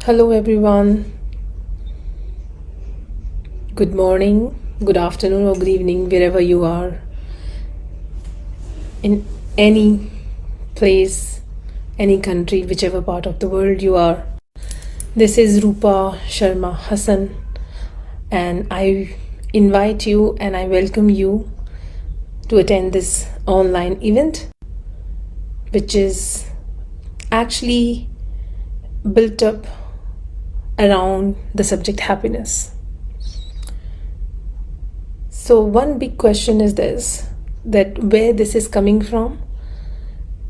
Hello, everyone. Good morning, good afternoon, or good evening, wherever you are, in any place, any country, whichever part of the world you are. This is Roopa Sharma Hasan, and I invite you and I welcome you to attend this online event, which is actually built up around the subject happiness. So one big question is this, that where this is coming from.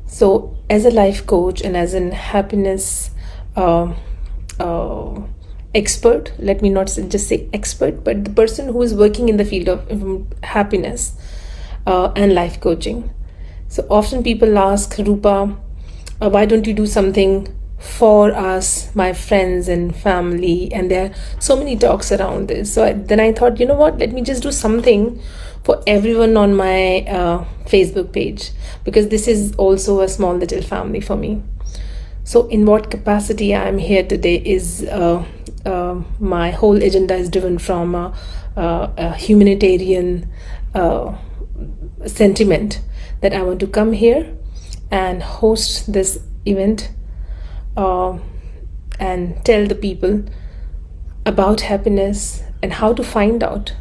So as a life coach and as an happiness expert, let me not just say expert, but the person who is working in the field of happiness and life coaching. So often people ask, Rupa, why don't you do something for us, my friends and family? And there are so many talks around this. So then I thought, you know what, let me just do something for everyone on my Facebook page, because this is also a small little family for me. So in what capacity I am here today is my whole agenda is driven from a humanitarian sentiment that I want to come here and host this event and tell the people about happiness and how to find out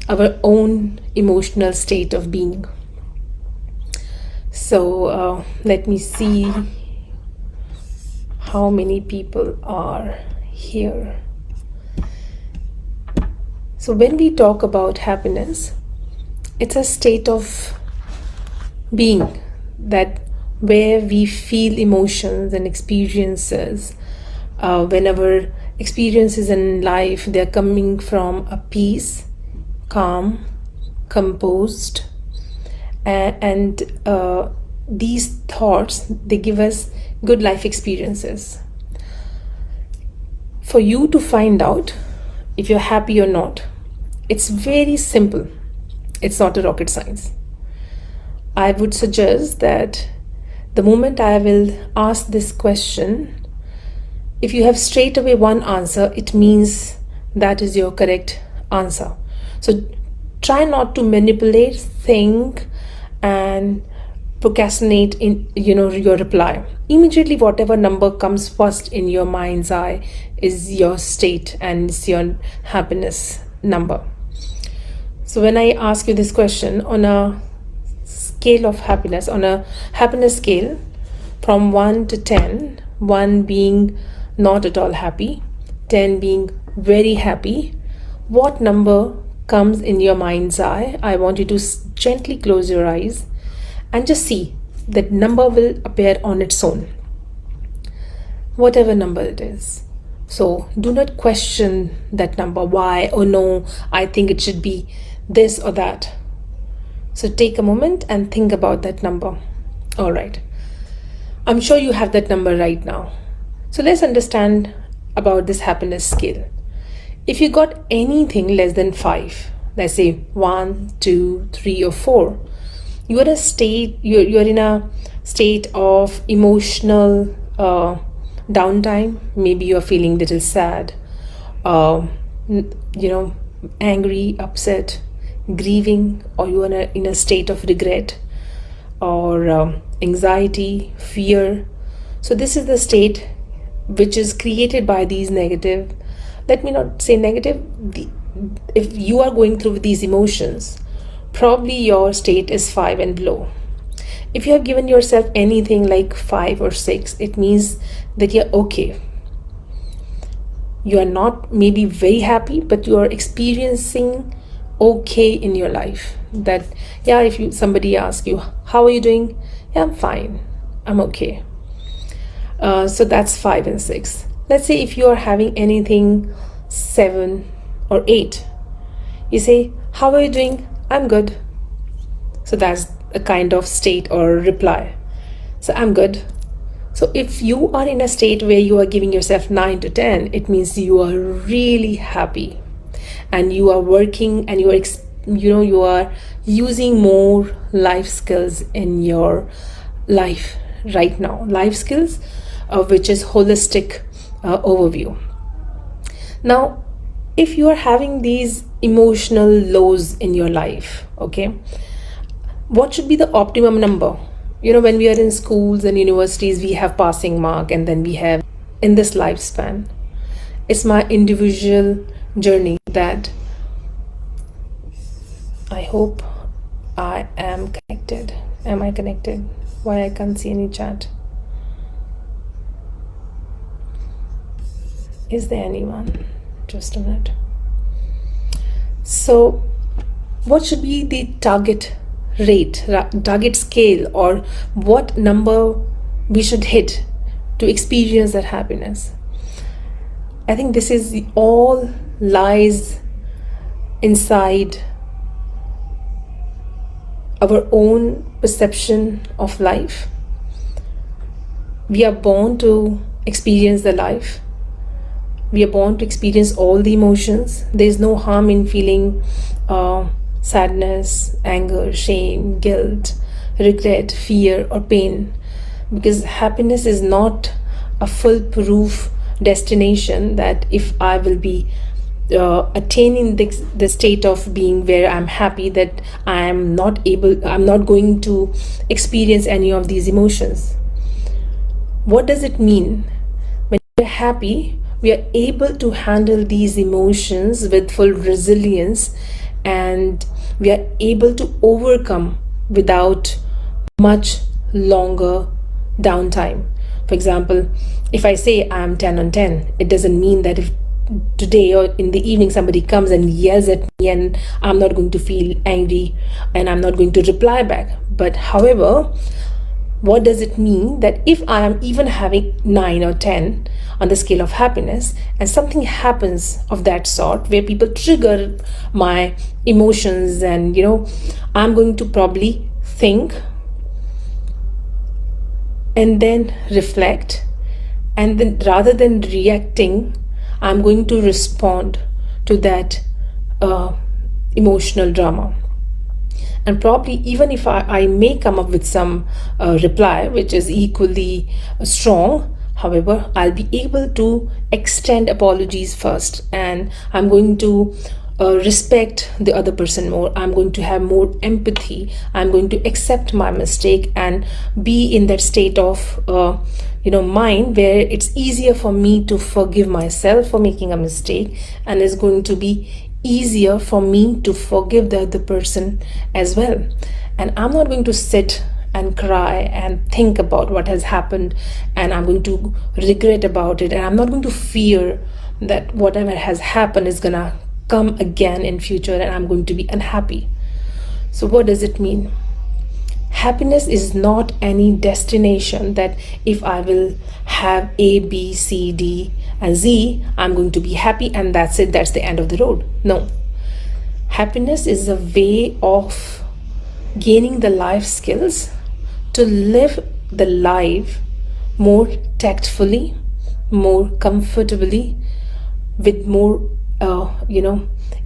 our own emotional state of being. So let me see how many people are here. So when we talk about happiness, it's a state of being that where we feel emotions and experiences. Whenever experiences in life, they're coming from a peace, calm, composed, and these thoughts, they give us good life experiences. For you to find out if you're happy or not, it's very simple. It's not a rocket science. I would suggest that the moment I will ask this question, if you have straight away one answer, it means that is your correct answer. So try not to manipulate, think, and procrastinate in your reply. Immediately whatever number comes first in your mind's eye is your state and it's your happiness number. So when I ask you this question on a scale of happiness, on a happiness scale from 1 to 10, 1 being not at all happy, 10 being very happy, what number comes in your mind's eye? I want you to gently close your eyes and just see that number will appear on its own, whatever number it is. So do not question that number, why or no, I think it should be this or that. So take a moment and think about that number. All right. I'm sure you have that number right now. So let's understand about this happiness scale. If you got anything less than 5, let's say 1, 2, 3, or 4, you're in a state of emotional downtime. Maybe you're feeling a little sad, angry, upset, grieving, or you are in a state of regret or anxiety, fear. So this is the state which is created by these negative, let me not say negative, if you are going through these emotions, probably your state is 5 and below. If you have given yourself anything like 5 or 6, it means that you're okay. You are not maybe very happy, but you are experiencing okay in your life. That, yeah, if somebody asks you, how are you doing? Yeah, I'm fine, I'm okay. So that's 5 and 6. Let's say if you are having anything 7 or 8, you say, how are you doing? I'm good. So that's a kind of state or reply. So I'm good. So if you are in a state where you are giving yourself 9 to 10, it means you are really happy and you are working and you are using more life skills in your life right now. Life skills, which is holistic overview. Now, if you are having these emotional lows in your life, okay, what should be the optimum number? When we are in schools and universities, we have passing mark, and then we have in this lifespan. It's my individual journey that I hope I am connected. Am I connected? Why I can't see any chat? Is there anyone? Just a minute. So, what should be the target rate, target scale, or what number we should hit to experience that happiness? I think this is all lies inside our own perception of life. We are born to experience the life. We are born to experience all the emotions. There is no harm in feeling sadness, anger, shame, guilt, regret, fear, or pain, because happiness is not a foolproof destination that if I will be attaining the state of being where I'm happy, that I'm not going to experience any of these emotions. What does it mean? When we're happy, we are able to handle these emotions with full resilience, and we are able to overcome without much longer downtime. For example, if I say I'm 10 on 10, it doesn't mean that if today or in the evening somebody comes and yells at me and I'm not going to feel angry and I'm not going to reply back. But however, what does it mean that if I am even having 9 or 10 on the scale of happiness, and something happens of that sort where people trigger my emotions, and I'm going to probably think and then reflect, and then rather than reacting, I'm going to respond to that emotional drama. And probably even if I may come up with some reply which is equally strong, however, I'll be able to extend apologies first, and I'm going to respect the other person more. I'm going to have more empathy. I'm going to accept my mistake and be in that state of mind where it's easier for me to forgive myself for making a mistake, and it's going to be easier for me to forgive the other person as well. And I'm not going to sit and cry and think about what has happened, and I'm going to regret about it, and I'm not going to fear that whatever has happened is gonna come again in future and I'm going to be unhappy. So what does it mean? Happiness is not any destination that if I will have A, B, C, D, and Z, I'm going to be happy and that's it, that's the end of the road. No. Happiness is a way of gaining the life skills to live the life more tactfully, more comfortably, with more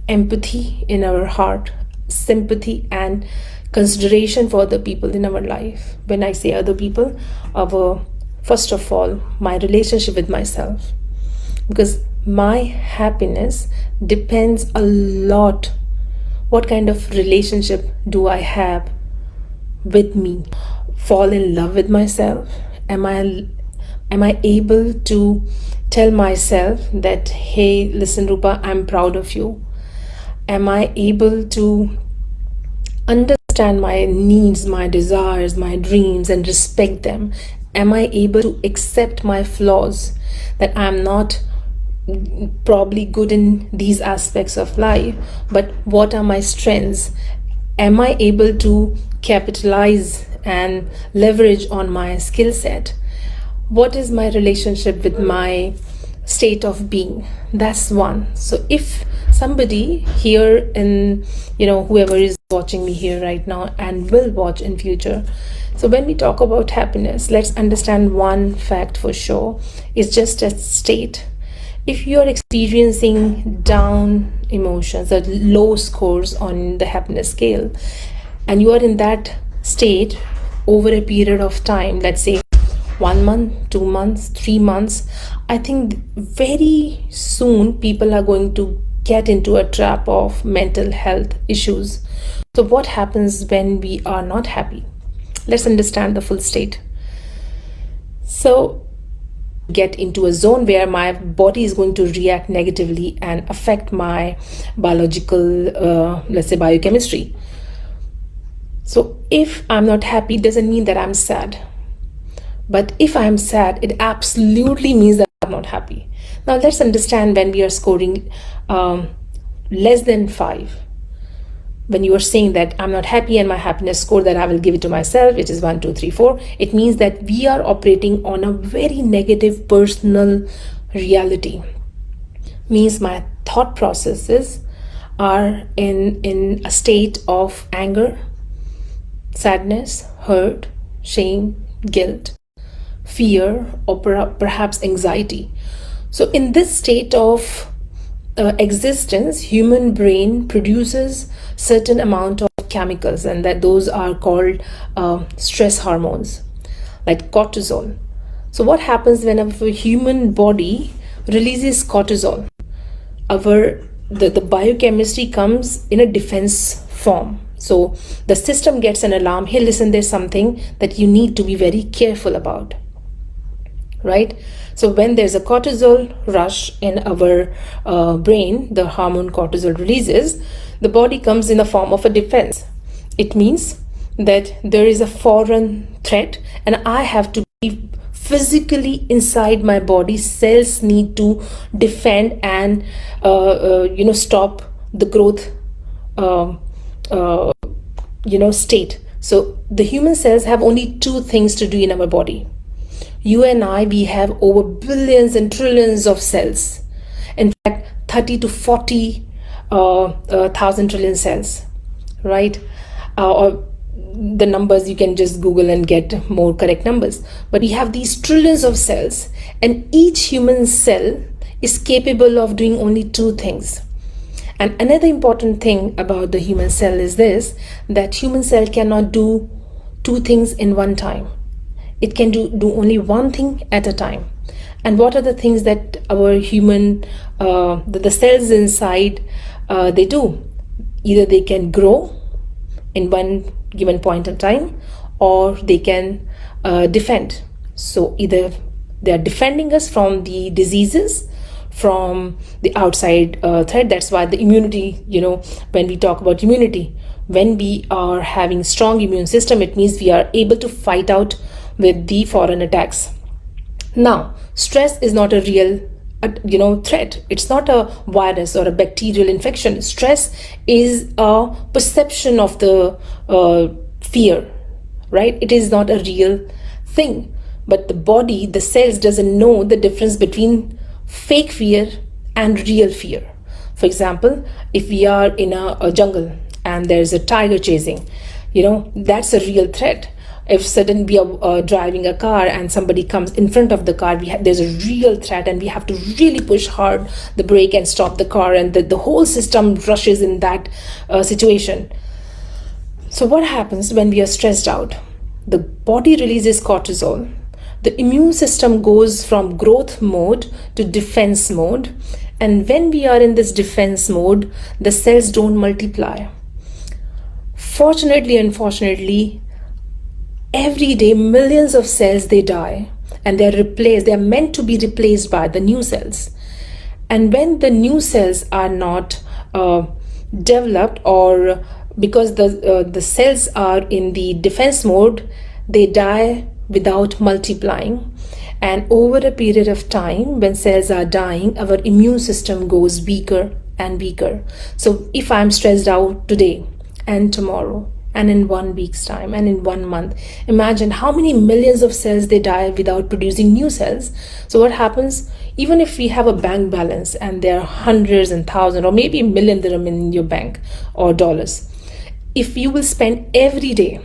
empathy in our heart, sympathy and consideration for other people in our life. When I say other people, first of all, my relationship with myself, because my happiness depends a lot what kind of relationship do I have with me. Fall in love with myself. Am I able to tell myself that, hey, listen, Roopa, I'm proud of you? Am I able to understand my needs, my desires, my dreams, and respect them? Am I able to accept my flaws, that I'm not probably good in these aspects of life, but what are my strengths? Am I able to capitalize and leverage on my skill set? What is my relationship with my state of being? That's one. So if somebody here in, whoever is watching me here right now and will watch in future, so when we talk about happiness, let's understand one fact for sure. It's just a state. If you are experiencing down emotions or low scores on the happiness scale, and you are in that state over a period of time, let's say 1 month, 2 months, 3 months, I think very soon people are going to get into a trap of mental health issues. So, what happens when we are not happy? Let's understand the full state. So, get into a zone where my body is going to react negatively and affect my biological, let's say, biochemistry. So, if I'm not happy, doesn't mean that I'm sad. But if I'm sad, it absolutely means that I'm not happy. Now, let's understand when we are scoring less than 5. When you are saying that I'm not happy and my happiness score that I will give it to myself, which is 1, 2, 3, 4, it means that we are operating on a very negative personal reality. Means my thought processes are in a state of anger, sadness, hurt, shame, guilt, fear, or perhaps anxiety. So in this state of existence, human brain produces certain amount of chemicals, and that those are called stress hormones, like cortisol. So what happens when a human body releases cortisol? The biochemistry comes in a defense form. So the system gets an alarm, hey, listen, there's something that you need to be very careful about, right? So when there's a cortisol rush in our brain, the hormone cortisol releases, the body comes in the form of a defense. It means that there is a foreign threat and I have to be physically inside my body. Cells need to defend and stop the growth state. So the human cells have only 2 things to do in our body. You and I, we have over billions and trillions of cells. In fact, 30 to 40 thousand trillion cells, right? Or the numbers, you can just Google and get more correct numbers. But we have these trillions of cells, and each human cell is capable of doing only 2 things. And another important thing about the human cell is this, that human cell cannot do 2 things in one time. It can do only one thing at a time. And what are the things that our human, the cells inside, they do? Either they can grow in one given point of time, or they can defend. So either they are defending us from the diseases, from the outside threat. That's why the immunity, when we talk about immunity, when we are having strong immune system, it means we are able to fight out with the foreign attacks. Now, stress is not a real threat. It's not a virus or a bacterial infection. Stress is a perception of the fear, right? It is not a real thing. But the body, the cells, doesn't know the difference between fake fear and real fear. For example, if we are in a jungle and there's a tiger chasing, that's a real threat. If suddenly we are driving a car and somebody comes in front of the car, there's a real threat, and we have to really push hard the brake and stop the car, and the whole system rushes in that situation. So what happens when we are stressed out? The body releases cortisol. The immune system goes from growth mode to defense mode. And when we are in this defense mode, the cells don't multiply. Fortunately, unfortunately, every day millions of cells, they die, and they're replaced. They're meant to be replaced by the new cells. And when the new cells are not developed, or because the cells are in the defense mode, they die without multiplying. And over a period of time, when cells are dying, our immune system goes weaker and weaker. So if I'm stressed out today and tomorrow and in 1 week's time and in 1 month, imagine how many millions of cells they die without producing new cells. So what happens? Even if we have a bank balance and there are hundreds and thousands or maybe million dirham in your bank or dollars, if you will spend every day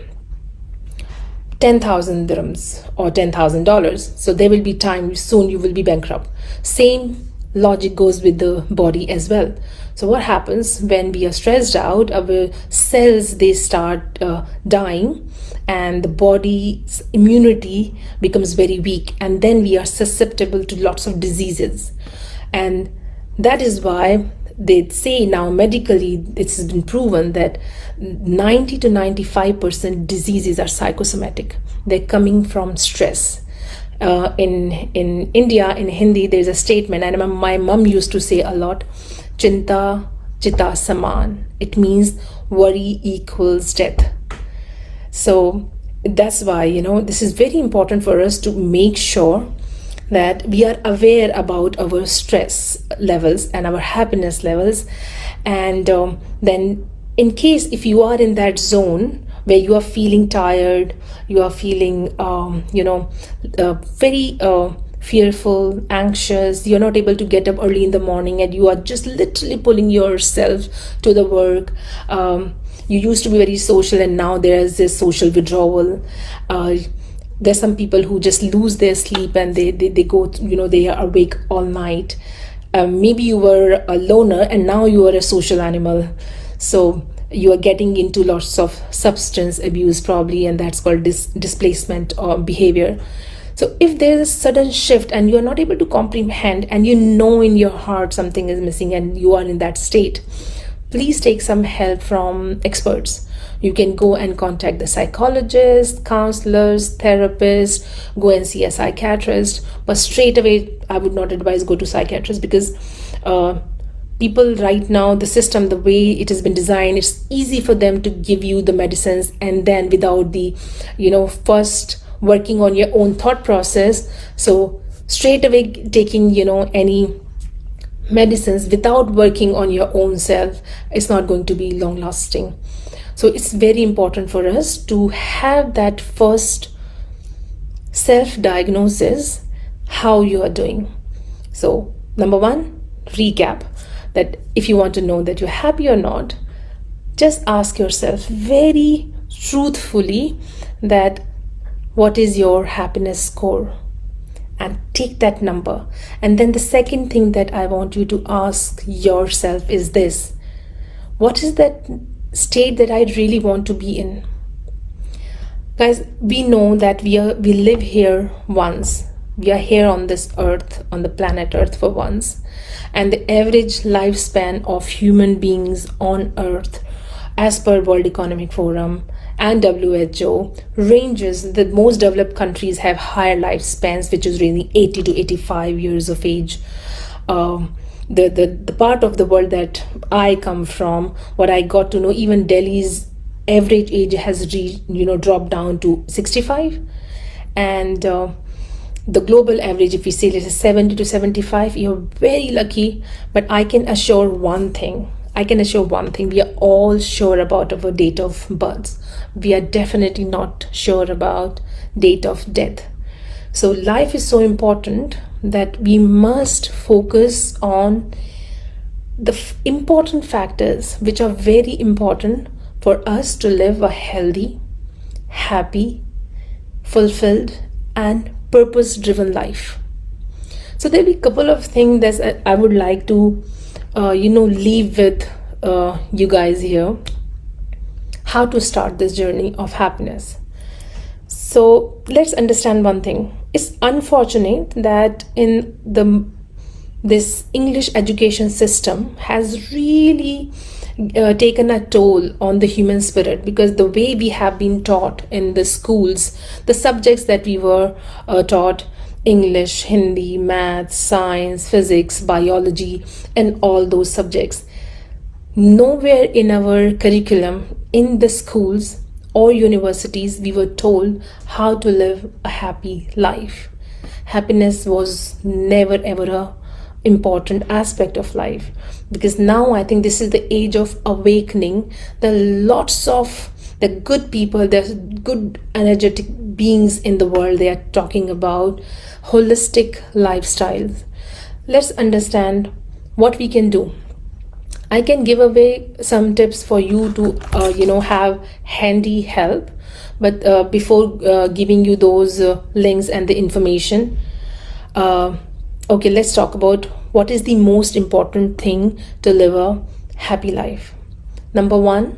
10,000 dirhams or $10,000, so there will be time soon you will be bankrupt. Same logic goes with the body as well. So what happens when we are stressed out? Our cells, they start dying, and the body's immunity becomes very weak, and then we are susceptible to lots of diseases. And that is why they say now medically it's been proven that 90 to 95% diseases are psychosomatic. They're coming from stress. In India, in Hindi, there's a statement, and my mom used to say a lot, Chinta Chita Saman. It means worry equals death. So that's why, this is very important for us to make sure that we are aware about our stress levels and our happiness levels. And then in case if you are in that zone where you are feeling tired, you are feeling very fearful, anxious, you're not able to get up early in the morning, and you are just literally pulling yourself to the work. You used to be very social, and now there's this social withdrawal. There's some people who just lose their sleep, and they go, they are awake all night. Maybe you were a loner and now you are a social animal. So you are getting into lots of substance abuse probably, and that's called displacement or behavior. So if there's a sudden shift and you are not able to comprehend, and in your heart something is missing and you are in that state, please take some help from experts. You can go and contact the psychologist, counselors, therapists, go and see a psychiatrist. But straight away, I would not advise go to psychiatrist, because people right now, the system, the way it has been designed, it's easy for them to give you the medicines, and then without the, first working on your own thought process. So straight away taking, any medicines without working on your own self is not going to be long lasting. So it's very important for us to have that first self diagnosis, how you are doing. So number one, recap, that if you want to know that you're happy or not, just ask yourself very truthfully that what is your happiness score, and take that number. And then the second thing that I want you to ask yourself is this: what is that state that I really want to be in? Guys, we know that we live here once. We are here on this earth, on the planet earth for once. And the average lifespan of human beings on earth, as per World Economic Forum and WHO, ranges. The most developed countries have higher lifespans, which is really 80 to 85 years of age. The part of the world that I come from, what I got to know, even Delhi's average age has dropped down to 65, and the global average, if we say it is 70 to 75, you're very lucky. But I can assure one thing, we are all sure about our date of birth. We are definitely not sure about date of death. So life is so important that we must focus on the important factors which are very important for us to live a healthy, happy, fulfilled, and purpose-driven life. So there'll be a couple of things that I would like to leave with you guys here, how to start this journey of happiness. So let's understand one thing. It's unfortunate that in this English education system has really taken a toll on the human spirit, because the way we have been taught in the schools, the subjects that we were taught, English, Hindi, math, science, physics, biology, and all those subjects, nowhere in our curriculum in the schools or universities we were told how to live a happy life. Happiness was never ever a important aspect of life, because now I think this is the age of awakening. There are lots of the good people, there's good energetic beings in the world. They are talking about holistic lifestyles. Let's understand what we can do. I can give away some tips for you to have handy help, but before giving you those links and the information, okay, let's talk about what is the most important thing to live a happy life? Number one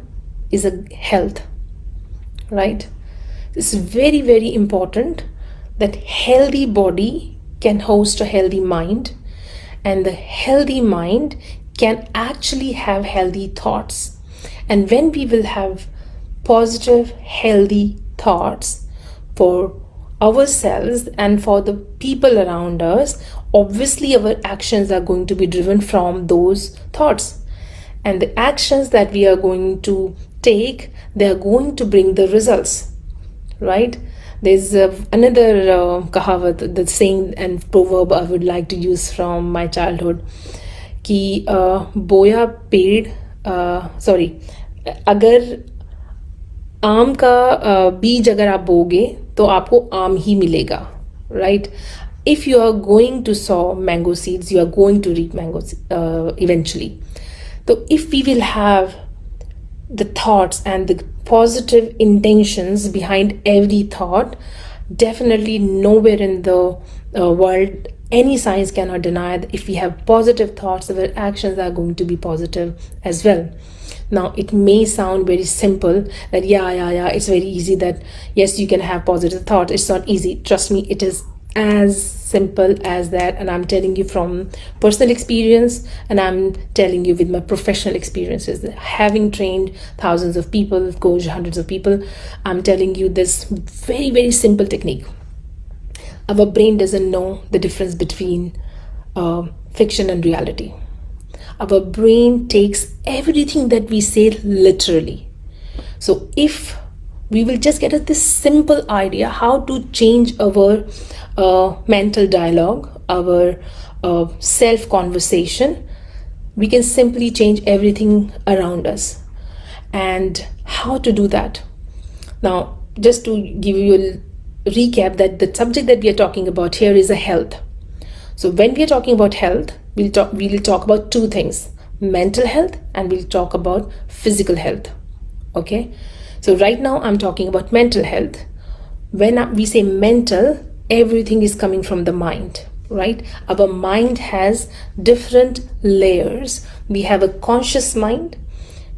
is a health, right? It's very, very important that healthy body can host a healthy mind, and the healthy mind can actually have healthy thoughts. And when we will have positive, healthy thoughts for ourselves and for the people around us, obviously our actions are going to be driven from those thoughts. And the actions that we are going to take, they are going to bring the results, right? There's another kahavat, the saying and proverb I would like to use from my childhood, कि बोया पेड़ sorry अगर आम का बीज अगर आप बोगे तो आपको आम ही मिलेगा, right? If you are going to sow mango seeds, you are going to reap mangoes eventually. So if we will have the thoughts and the positive intentions behind every thought, definitely nowhere in the world any science cannot deny that if we have positive thoughts, our actions are going to be positive as well. Now it may sound very simple that yeah, it's very easy, that yes, you can have positive thoughts. It's not easy, trust me, it is as simple as that. And I'm telling you from personal experience, and I'm telling you with my professional experiences, having trained thousands of people, coached hundreds of people. I'm telling you this very, very simple technique. Our brain doesn't know the difference between fiction and reality. Our brain takes everything that we say literally. So if we will just get this simple idea how to change our mental dialogue, our self conversation, we can simply change everything around us. And how to do that? Now, just to give you a recap, that the subject that we are talking about here is a health. So when we are talking about health, we'll talk about two things: mental health, and we'll talk about physical health. Okay, so right now I'm talking about mental health. When we say mental, everything is coming from the mind, right? Our mind has different layers. We have a conscious mind,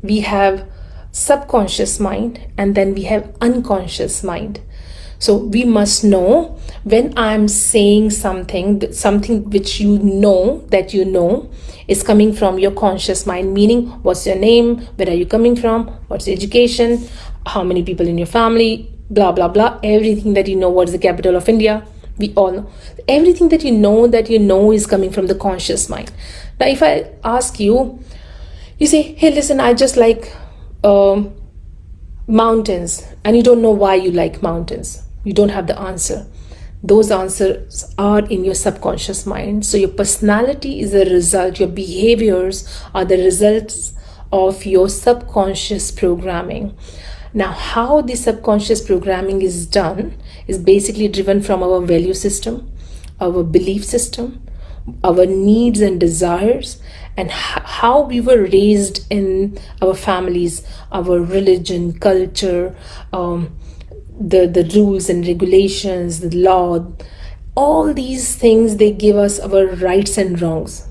we have subconscious mind, and then we have unconscious mind. So we must know, when I'm saying something which you know is coming from your conscious mind, meaning what's your name, where are you coming from, what's your education, how many people in your family, blah blah blah, everything that you know. What is the capital of India? We all know. Everything that you know is coming from the conscious mind. Now if I ask you, you say, hey listen, I just like mountains, and you don't know why you like mountains. You don't have the answer. Those answers are in your subconscious mind. So your personality is a result, your behaviors are the results of your subconscious programming. Now, how the subconscious programming is done is basically driven from our value system, our belief system, our needs and desires, and how we were raised in our families, our religion, culture, the rules and regulations, the law. All these things, they give us our rights and wrongs.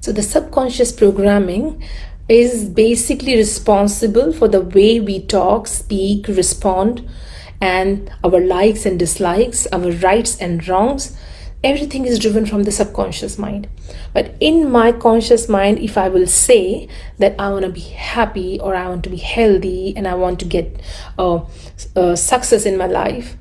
So the subconscious programming is basically responsible for the way we talk, speak, respond, and our likes and dislikes, our rights and wrongs. Everything is driven from the subconscious mind. But in my conscious mind, if I will say that I want to be happy, or I want to be healthy, and I want to get success in my life,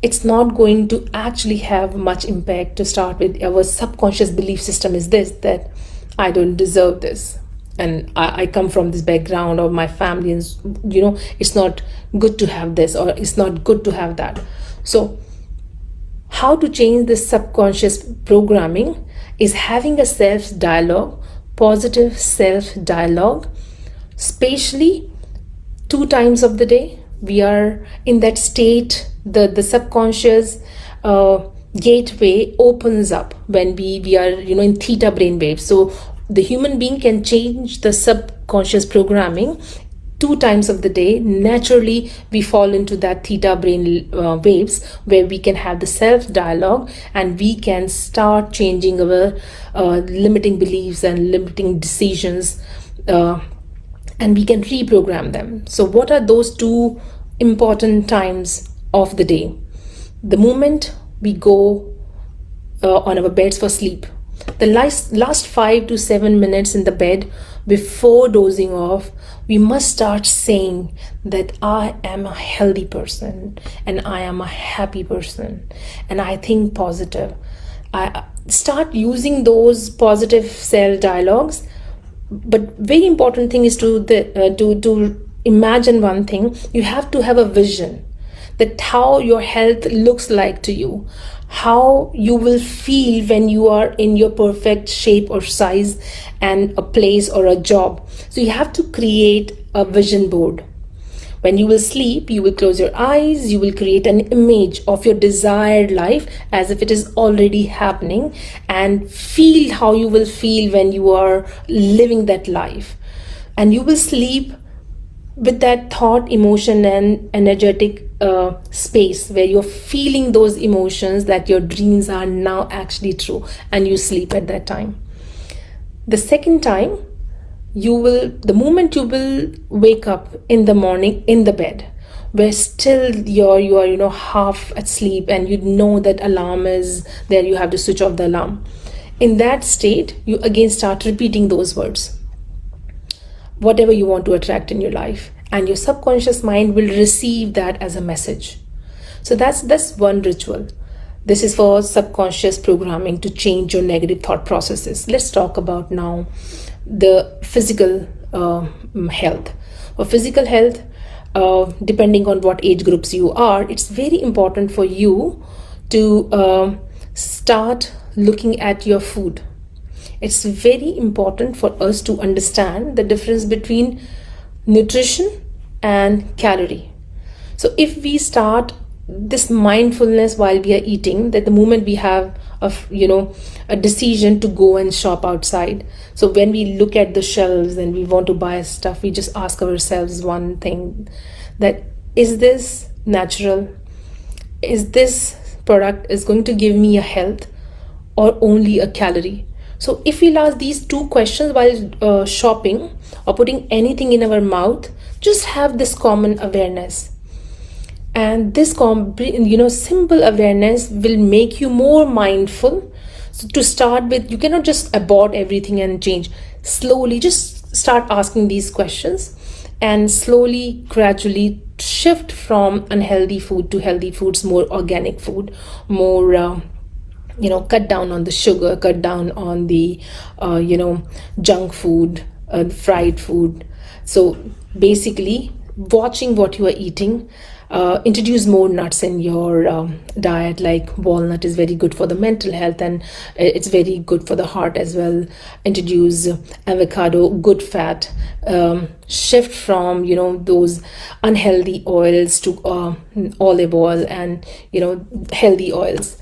it's not going to actually have much impact. To start with, our subconscious belief system is this, that I don't deserve this, and I come from this background, or my family, and it's not good to have this, or it's not good to have that. So how to change this subconscious programming is having a self dialogue, positive self dialogue, especially 2 times of the day. We are in that state, the subconscious gateway opens up when we are in theta brain waves. So the human being can change the subconscious programming two times of the day, naturally we fall into that theta brain waves, where we can have the self dialogue and we can start changing our limiting beliefs and limiting decisions, and we can reprogram them. So what are those two important times of the day? The moment we go on our beds for sleep, the last 5 to 7 minutes in the bed before dozing off, we must start saying that I am a healthy person and I am a happy person and I think positive. I start using those positive self dialogues. But very important thing is to imagine one thing. You have to have a vision that how your health looks like to you, how you will feel when you are in your perfect shape or size and a place or a job. So you have to create a vision board. When you will sleep, you will close your eyes, you will create an image of your desired life as if it is already happening, and feel how you will feel when you are living that life. And you will sleep with that thought, emotion, and energetic space where you're feeling those emotions that your dreams are now actually true, and you sleep at that time. The second time, the moment you will wake up in the morning in the bed, where still you are half asleep and you know that alarm is there, you have to switch off the alarm. In that state, you again start repeating those words, whatever you want to attract in your life, and your subconscious mind will receive that as a message. So that's one ritual. This is for subconscious programming to change your negative thought processes. Let's talk about now the physical health. For physical health, depending on what age groups you are, it's very important for you to start looking at your food. It's very important for us to understand the difference between nutrition and calorie. So if we start this mindfulness while we are eating, that the moment we have a decision to go and shop outside, so when we look at the shelves and we want to buy stuff, we just ask ourselves one thing, that is this natural? Is this product is going to give me a health or only a calorie? So if we'll ask these two questions while shopping or putting anything in our mouth, just have this common awareness. And this simple awareness will make you more mindful. So to start with, you cannot just abort everything and change. Slowly, just start asking these questions and slowly, gradually shift from unhealthy food to healthy foods, more organic food, more cut down on the sugar, cut down on the junk food, fried food. So basically, watching what you are eating. Introduce more nuts in your diet, like walnut is very good for the mental health, and it's very good for the heart as well. Introduce avocado, good fat. Shift from those unhealthy oils to olive oil and healthy oils.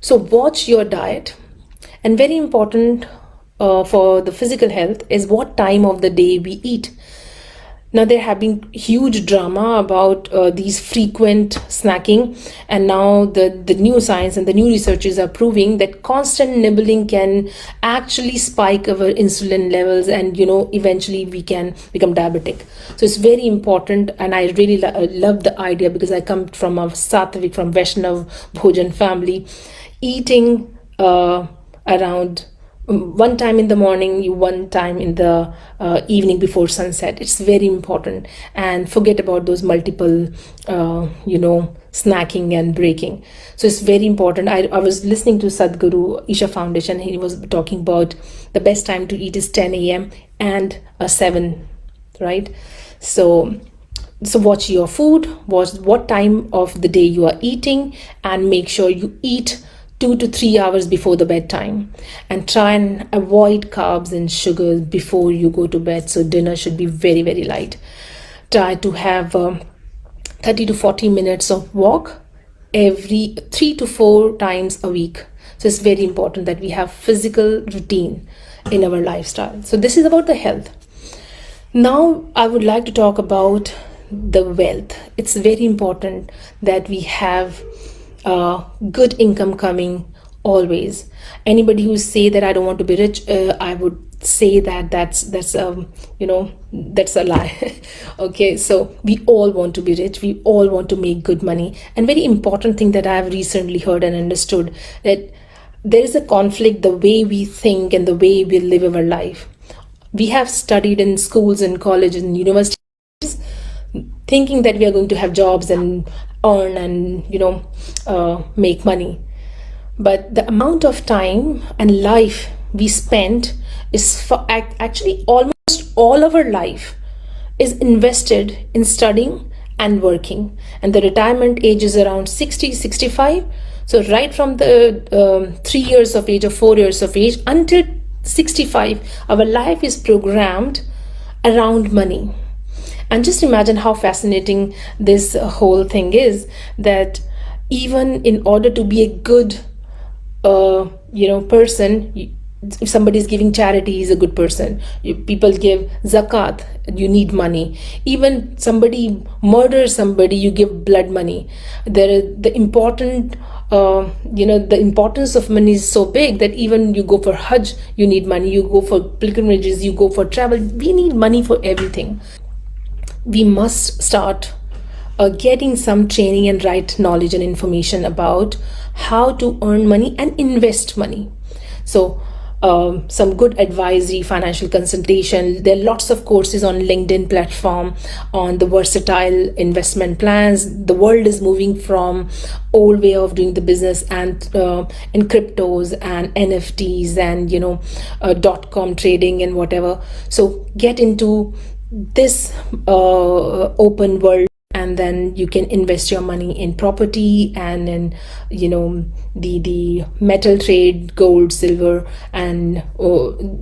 So watch your diet. And very important for the physical health is what time of the day we eat. Now there have been huge drama about these frequent snacking, and now the new science and the new researchers are proving that constant nibbling can actually spike our insulin levels, and eventually we can become diabetic. So it's very important, and I really love the idea, because I come from a Sattvic, from Vaishnav Bhojan family, eating around one time in the morning, one time in the evening before sunset. It's very important, and forget about those multiple snacking and breaking. So it's very important. I was listening to Sadhguru Isha Foundation. He was talking about the best time to eat is 10 a.m. and 7, right? So watch your food, watch what time of the day you are eating, and make sure you eat 2 to 3 hours before the bedtime, and try and avoid carbs and sugars before you go to bed. So dinner should be very, very light. Try to have 30 to 40 minutes of walk every 3 to 4 times a week. So it's very important that we have physical routine in our lifestyle. So this is about the health. Now, I would like to talk about the wealth. It's very important that we have good income coming always. Anybody who say that I don't want to be rich, I would say that that's a lie. Okay, so we all want to be rich. We all want to make good money. And very important thing that I have recently heard and understood, that there is a conflict the way we think and the way we live our life. We have studied in schools and colleges and universities thinking that we are going to have jobs and earn and make money, but the amount of time and life we spend is actually almost all of our life is invested in studying and working, and the retirement age is around 60, 65. So right from the 3 years of age or 4 years of age until 65, our life is programmed around money. And just imagine how fascinating this whole thing is, that even in order to be a good person, if somebody is giving charity, he's a good person. People give zakat, you need money. Even somebody murders somebody, you give blood money. The important the importance of money is so big that even you go for hajj, you need money. You go for pilgrimages, you go for travel, we need money for everything. We must start getting some training and right knowledge and information about how to earn money and invest money. So some good advisory, financial consultation. There are lots of courses on LinkedIn platform on the versatile investment plans. The world is moving from old way of doing the business and in cryptos and NFTs and .com trading and whatever. So get into this open world, and then you can invest your money in property and in the metal trade, gold, silver, and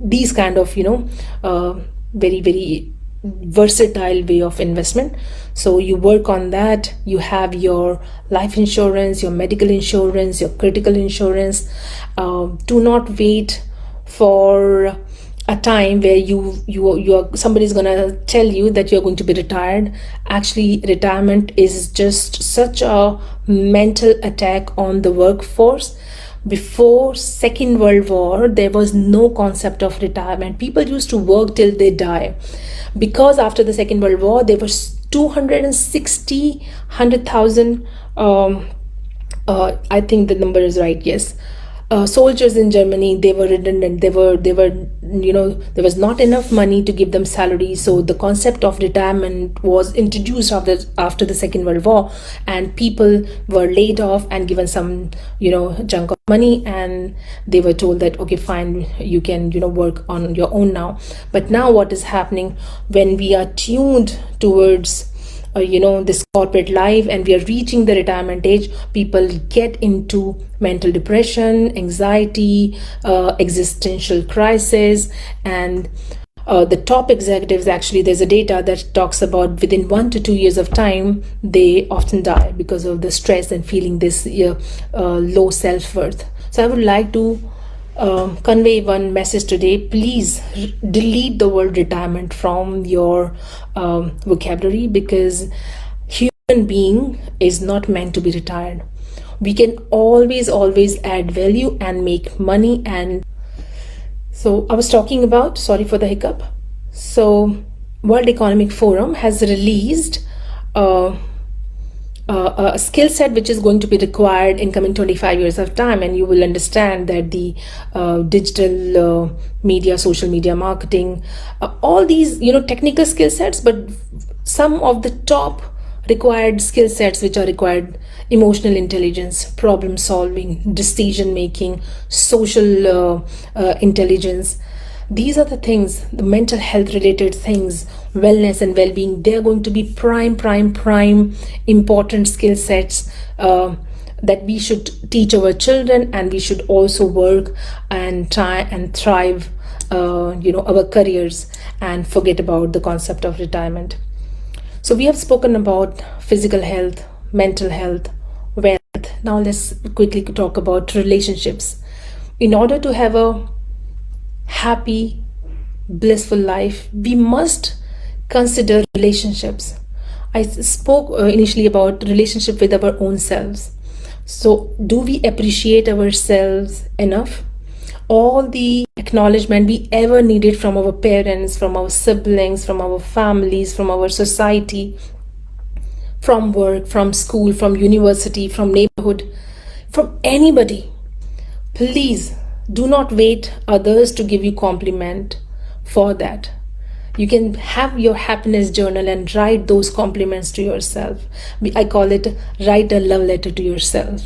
these kind of very, very versatile way of investment. So you work on that. You have your life insurance, your medical insurance, your critical insurance. Do not wait for a time where you are somebody's gonna tell you that you're going to be retired. Actually, retirement is just such a mental attack on the workforce. Before Second World War, there was no concept of retirement. People used to work till they die, because after the Second World War there was 260 100,000 I think the number is right, yes, soldiers in Germany. They were redundant. They were there was not enough money to give them salary. So the concept of retirement was introduced after the Second World War, and people were laid off and given some chunk of money, and they were told that okay, fine, you can work on your own now. But now what is happening, when we are tuned towards this corporate life and we are reaching the retirement age, people get into mental depression, anxiety, existential crisis, and the top executives, actually there's a data that talks about within 1 to 2 years of time they often die because of the stress and feeling this low self-worth. So I would like to convey one message today. Please delete the word retirement from your vocabulary, because human being is not meant to be retired. We can always add value and make money. And so I was talking about, sorry for the hiccup. So World Economic Forum has released a skill set which is going to be required in coming 25 years of time, and you will understand that the digital media, social media marketing, all these technical skill sets, but some of the top required skill sets which are required: emotional intelligence, problem solving, decision making, social intelligence. These are the things, the mental health related things, wellness and well-being. They are going to be prime important skill sets that we should teach our children, and we should also work and try and thrive our careers and forget about the concept of retirement. So we have spoken about physical health, mental health, wealth. Now let's quickly talk about relationships. In order to have a happy, blissful life, we must Consider relationships. I spoke initially about relationship with our own selves. So, do we appreciate ourselves enough? All the acknowledgement we ever needed from our parents, from our siblings, from our families, from our society, from work, from school, from university, from neighborhood, from anybody. Please do not wait others to give you compliment for that. You can have your happiness journal and write those compliments to yourself. I call it write a love letter to yourself.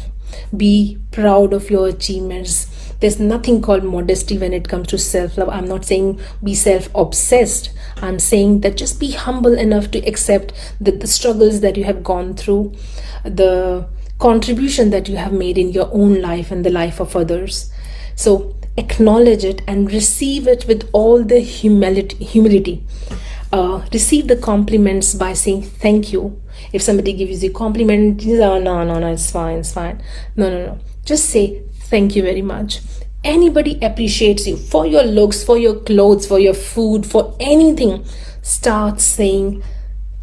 Be proud of your achievements. There's nothing called modesty when it comes to self-love. I'm not saying be self-obsessed. I'm saying that just be humble enough to accept the struggles that you have gone through, the contribution that you have made in your own life and the life of others. So acknowledge it and receive it with all the humility. Receive the compliments by saying thank you. If somebody gives you a compliment, no, it's fine. No. Just say thank you very much. Anybody appreciates you for your looks, for your clothes, for your food, for anything. Start saying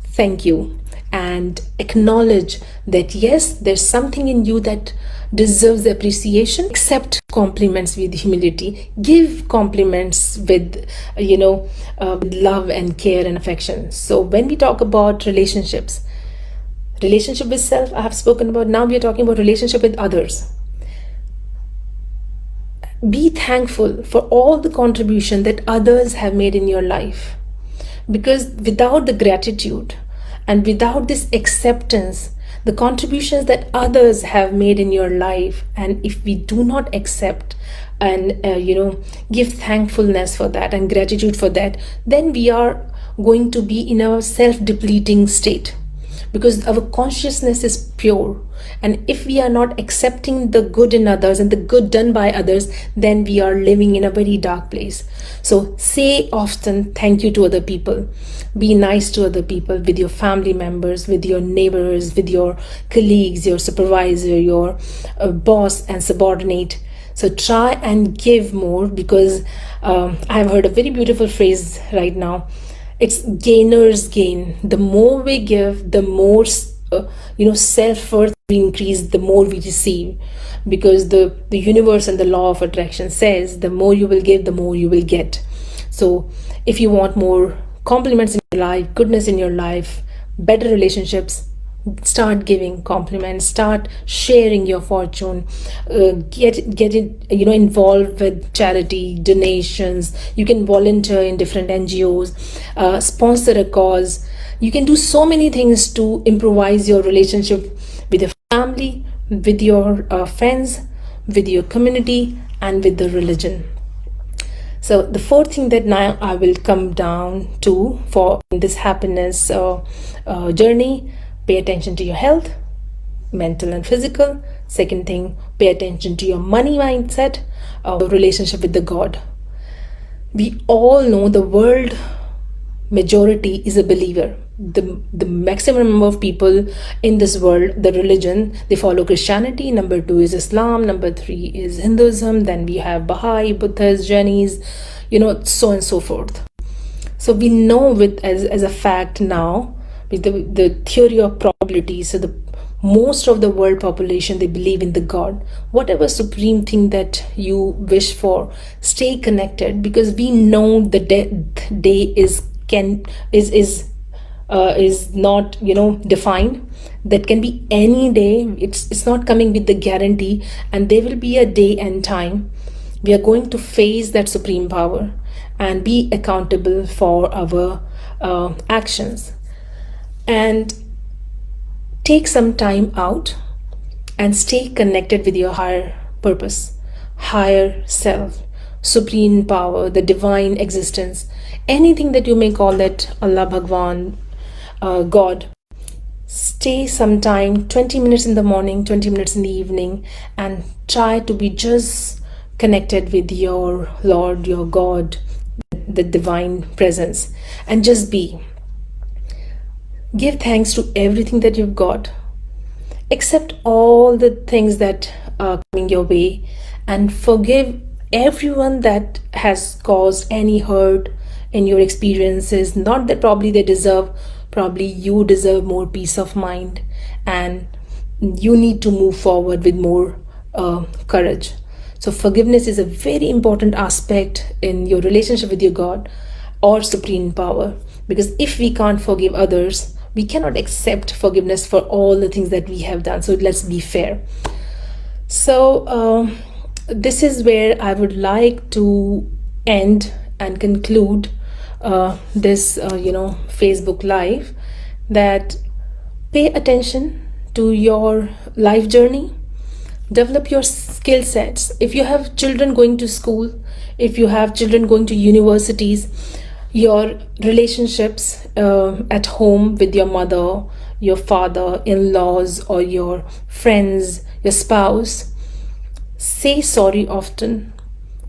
thank you and acknowledge that yes, there's something in you that deserves appreciation. Accept compliments with humility. Give compliments with with love and care and affection. So when we talk about relationship with self, I have spoken about. Now we are talking about relationship with others. Be thankful for all the contribution that others have made in your life, because without the gratitude and without this acceptance, the contributions that others have made in your life, and if we do not accept and give thankfulness for that and gratitude for that, then we are going to be in a self-depleting state, because our consciousness is pure. And if we are not accepting the good in others and the good done by others, then we are living in a very dark place. So say often thank you to other people. Be nice to other people, with your family members, with your neighbors, with your colleagues, your supervisor, your boss and subordinate. So try and give more, because I've heard a very beautiful phrase right now. It's gainer's gain. The more we give, the more self-worth we increase, the more we receive, because the universe and the law of attraction says the more you will give, the more you will get. So if you want more compliments in your life, goodness in your life, better relationships, start giving compliments, start sharing your fortune, get it involved with charity donations. You can volunteer in different NGOs, sponsor a cause. You can do so many things to improvise your relationship with your family, with your friends, with your community, and with the religion. So the fourth thing that now I will come down to for this happiness journey: pay attention to your health, mental and physical. Second thing, pay attention to your money mindset, relationship with the God. We all know the world majority is a believer. The maximum number of people in this world, the religion, they follow Christianity. Number 2 is Islam. Number 3 is Hinduism. Then we have Baha'i, Buddhist, Jainis, so on and so forth. So we know as a fact now, with the theory of probability, so the most of the world population, they believe in the God. Whatever supreme thing that you wish for, stay connected, because we know the death day is not defined. That can be any day. It's not coming with the guarantee, and there will be a day and time we are going to face that supreme power and be accountable for our actions. And take some time out and stay connected with your higher purpose, higher self, supreme power, the divine existence, anything that you may call it, Allah, Bhagwan, God. Stay some time, 20 minutes in the morning, 20 minutes in the evening, and try to be just connected with your Lord, your God, the divine presence, and just be. Give thanks to everything that you've got. Accept all the things that are coming your way, and forgive everyone that has caused any hurt, in your experiences. Not that probably they deserve, probably you deserve more peace of mind, and you need to move forward with more courage. So forgiveness is a very important aspect in your relationship with your God or supreme power, because if we can't forgive others, we cannot accept forgiveness for all the things that we have done. So let's be fair. So this is where I would like to end and conclude this Facebook live, that pay attention to your life journey, develop your skill sets. If you have children going to school, if you have children going to universities, your relationships at home with your mother, your father, in-laws, or your friends, your spouse, say sorry often,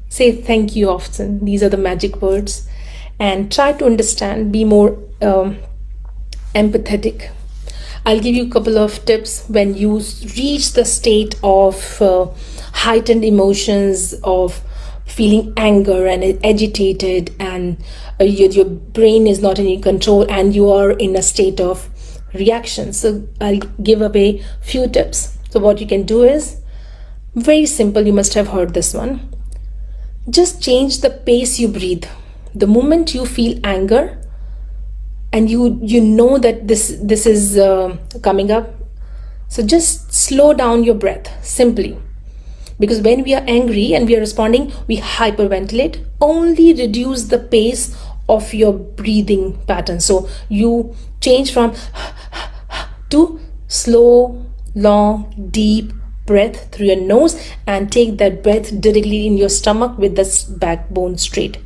say thank you often. These are the magic words. And try to understand, be more empathetic. I'll give you a couple of tips when you reach the state of heightened emotions, of feeling anger and agitated, and your brain is not in your control and you are in a state of reaction. So I'll give away few tips. So what you can do is very simple. You must have heard this one. Just change the pace you breathe. The moment you feel anger and you know that this is coming up, so just slow down your breath simply. Because when we are angry and we are responding, we hyperventilate. Only reduce the pace of your breathing pattern. So you change from to slow, long, deep breath through your nose, and take that breath directly in your stomach with the backbone straight.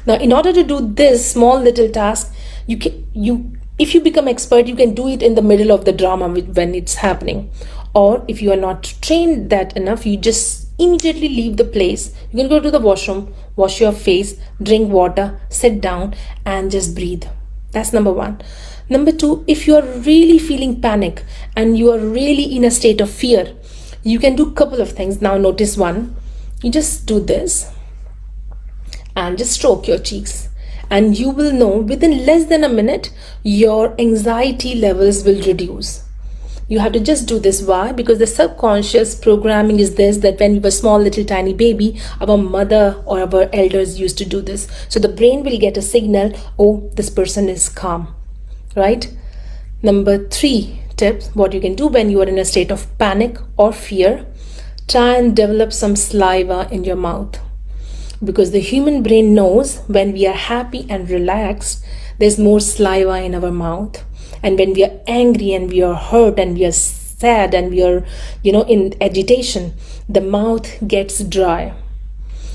Now, in order to do this small little task, if you become expert, you can do it in the middle of the drama when it's happening. Or if you are not trained that enough, you just immediately leave the place. You can go to the washroom, wash your face, drink water, sit down, and just breathe. That's number one. Number two, if you are really feeling panic and you are really in a state of fear, you can do a couple of things. Now notice one. You just do this and just stroke your cheeks, and you will know within less than a minute your anxiety levels will reduce. You have to just do this. Why? Because the subconscious programming is this, that when we were small little tiny baby, our mother or our elders used to do this. So the brain will get a signal, oh, this person is calm, right? Number three tips, what you can do when you are in a state of panic or fear, try and develop some saliva in your mouth. Because the human brain knows when we are happy and relaxed, there's more saliva in our mouth. And when we are angry and we are hurt and we are sad and we are, in agitation, the mouth gets dry.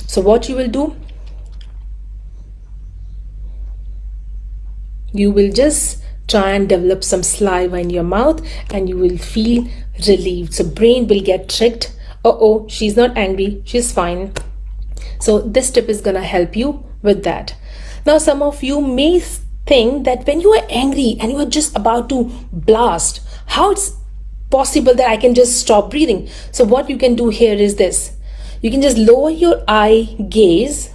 So what you will do, you will just try and develop some saliva in your mouth and you will feel relieved. So brain will get tricked. Oh, she's not angry, she's fine. So this tip is gonna help you with that. Now some of you may think that when you are angry and you are just about to blast, how it's possible that I can just stop breathing? So what you can do here is this. You can just lower your eye gaze.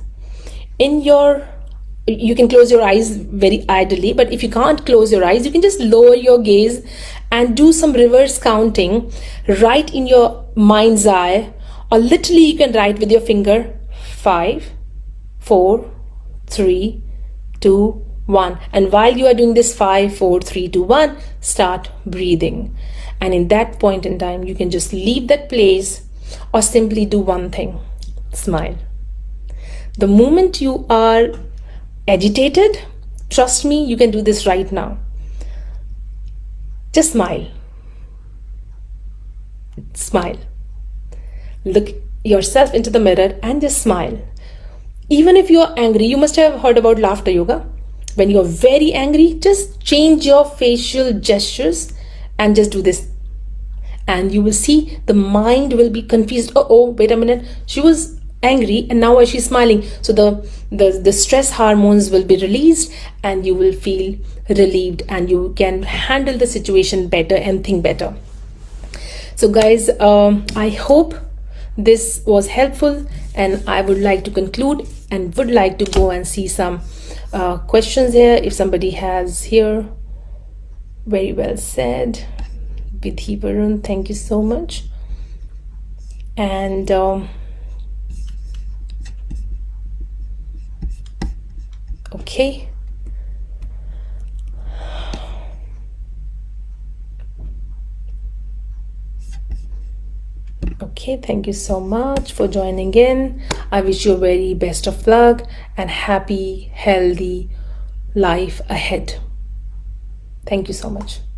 You can close your eyes very idly, but if you can't close your eyes, you can just lower your gaze and do some reverse counting right in your mind's eye, or literally you can write with your finger 5, 4, 3, 2, 1. And while you are doing this 5, 4, 3, 2, 1, start breathing. And in that point in time, you can just leave that place or simply do one thing, smile. The moment you are agitated, trust me, you can do this right now. Just smile. Smile. Look yourself into the mirror and just smile. Even if you are angry, you must have heard about laughter yoga. When you are very angry, just change your facial gestures and just do this. And you will see the mind will be confused. Oh, wait a minute. She was angry and now she's smiling. So the stress hormones will be released and you will feel relieved and you can handle the situation better and think better. So guys, I hope this was helpful, And I would like to conclude and would like to go and see some questions here if somebody has here. Very well said, Vidhi Varun, thank you so much. And okay, okay, thank you so much for joining in. I wish you a very best of luck and happy, healthy life ahead. Thank you so much.